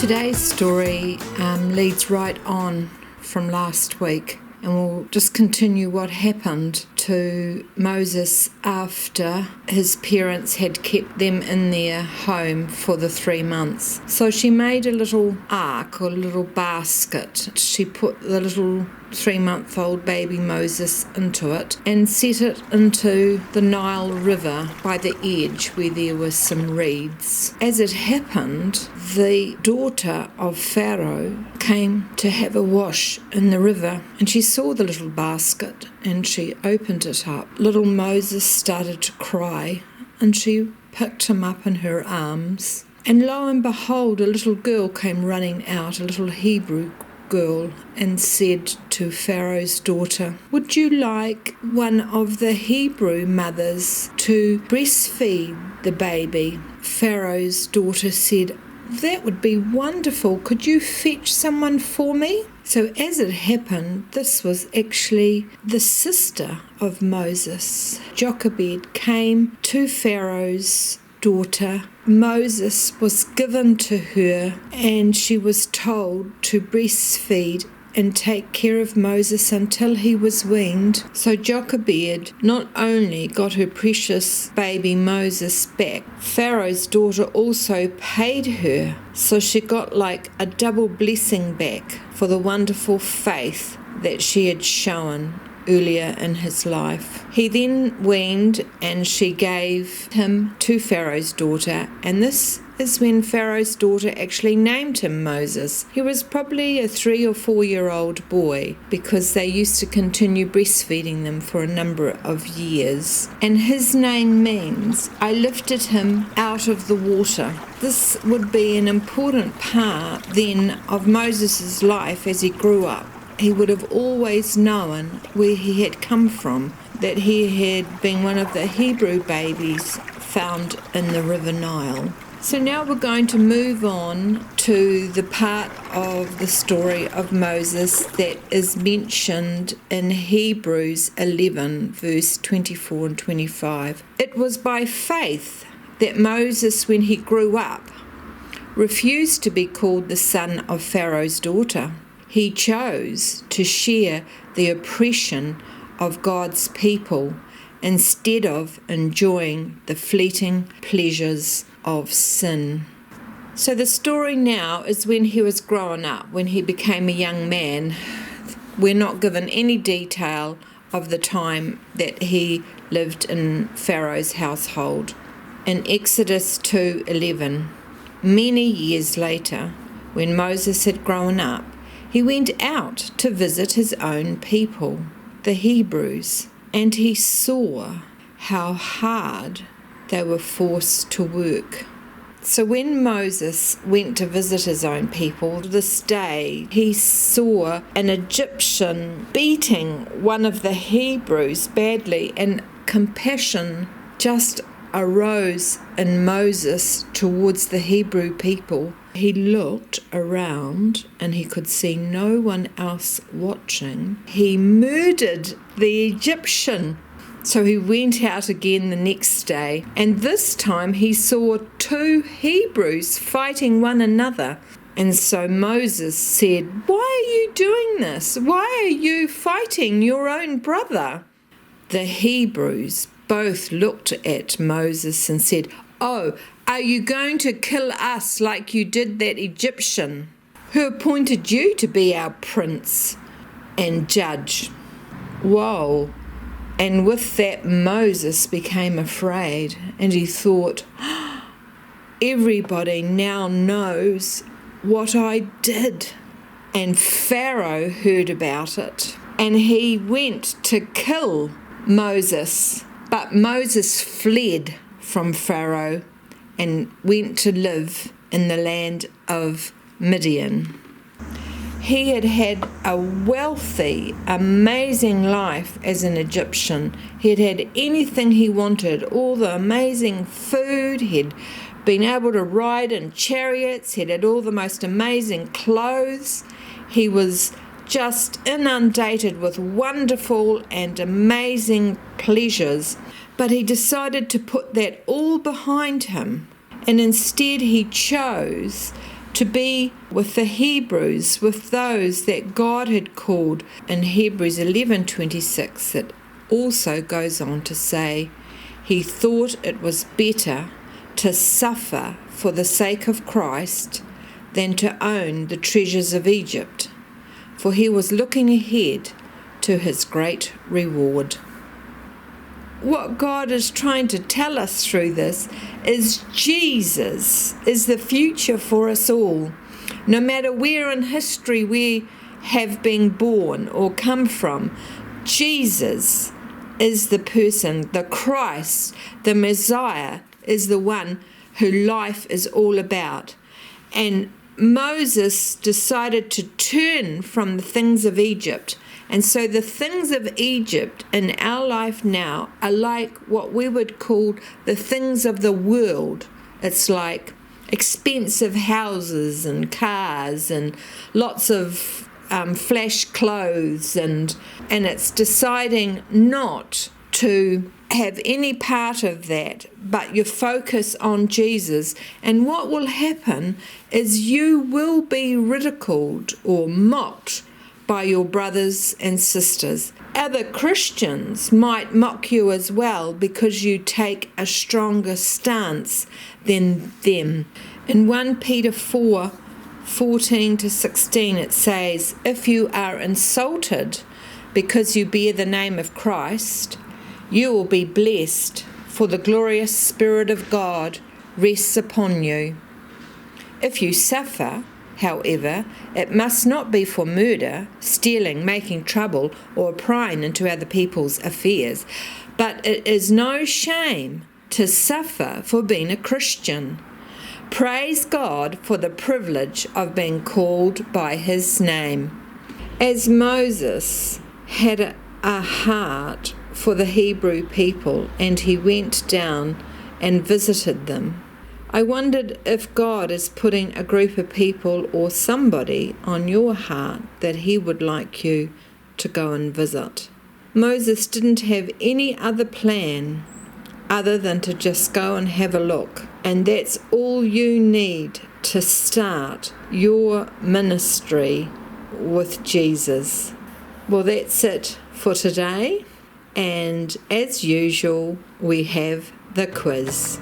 Today's story leads right on from last week, and we'll just continue what happened to Moses after his parents had kept them in their home for the 3 months. So she made a little ark or a little basket. She put the little 3-month-old baby Moses into it and set it into the Nile River by the edge where there were some reeds. As it happened, the daughter of Pharaoh came to have a wash in the river, and she saw the little basket and she opened it up. Little Moses started to cry, and she picked him up in her arms. And lo and behold, a little girl came running out, a little Hebrew girl, and said to Pharaoh's daughter, "Would you like one of the Hebrew mothers to breastfeed the baby?" Pharaoh's daughter said, "That would be wonderful. Could you fetch someone for me?" So as it happened, this was actually the sister of Moses. Jochebed came to Pharaoh's daughter. Moses was given to her, and she was told to breastfeed and take care of Moses until he was weaned. So Jochebed not only got her precious baby Moses back, Pharaoh's daughter also paid her. So she got like a double blessing back for the wonderful faith that she had shown earlier in his life. He then weaned, and she gave him to Pharaoh's daughter, and this is when Pharaoh's daughter actually named him Moses. He was probably a 3 or 4-year-old boy, because they used to continue breastfeeding them for a number of years. And his name means, "I lifted him out of the water." This would be an important part then of Moses' life as he grew up. He would have always known where he had come from, that he had been one of the Hebrew babies found in the River Nile. So now we're going to move on to the part of the story of Moses that is mentioned in Hebrews 11, verse 24 and 25. It was by faith that Moses, when he grew up, refused to be called the son of Pharaoh's daughter. He chose to share the oppression of God's people instead of enjoying the fleeting pleasures of sin. So the story now is when he was growing up, when he became a young man. We're not given any detail of the time that he lived in Pharaoh's household. In Exodus 2:11, many years later, when Moses had grown up, he went out to visit his own people, the Hebrews, and he saw how hard they were forced to work. So when Moses went to visit his own people this day, he saw an Egyptian beating one of the Hebrews badly, and compassion just arose in Moses towards the Hebrew people. He looked around and he could see no one else watching. He murdered the Egyptian. So he went out again the next day, and this time he saw 2 Hebrews fighting one another. And so Moses said, "Why are you doing this? Why are you fighting your own brother?" The Hebrews both looked at Moses and said, "Oh, are you going to kill us like you did that Egyptian who appointed you to be our prince and judge?" Whoa. And with that, Moses became afraid, and he thought, everybody now knows what I did. And Pharaoh heard about it, and he went to kill Moses. But Moses fled from Pharaoh and went to live in the land of Midian. He had had a wealthy, amazing life as an Egyptian. He had had anything he wanted, all the amazing food. He'd been able to ride in chariots. He'd had all the most amazing clothes. He was just inundated with wonderful and amazing pleasures. But he decided to put that all behind him, and instead he chose to be with the Hebrews, with those that God had called. In Hebrews 11:26, it also goes on to say, he thought it was better to suffer for the sake of Christ than to own the treasures of Egypt, for he was looking ahead to his great reward. What God is trying to tell us through this is Jesus is the future for us all. No matter where in history we have been born or come from, Jesus is the person, the Christ, the Messiah is the one who life is all about. And Moses decided to turn from the things of Egypt. And so the things of Egypt in our life now are like what we would call the things of the world. It's like expensive houses and cars and lots of flash clothes, and it's deciding not to have any part of that, but you focus on Jesus. And what will happen is you will be ridiculed or mocked by your brothers and sisters. Other Christians might mock you as well because you take a stronger stance than them. In 1 Peter 4:14-16 it says, if you are insulted because you bear the name of Christ, you will be blessed, for the glorious Spirit of God rests upon you. If you suffer, however, it must not be for murder, stealing, making trouble, or prying into other people's affairs, but it is no shame to suffer for being a Christian. Praise God for the privilege of being called by his name. As Moses had a heart for the Hebrew people and he went down and visited them, I wondered if God is putting a group of people or somebody on your heart that he would like you to go and visit. Moses didn't have any other plan other than to just go and have a look. And that's all you need to start your ministry with Jesus. Well, that's it for today. And as usual, we have the quiz.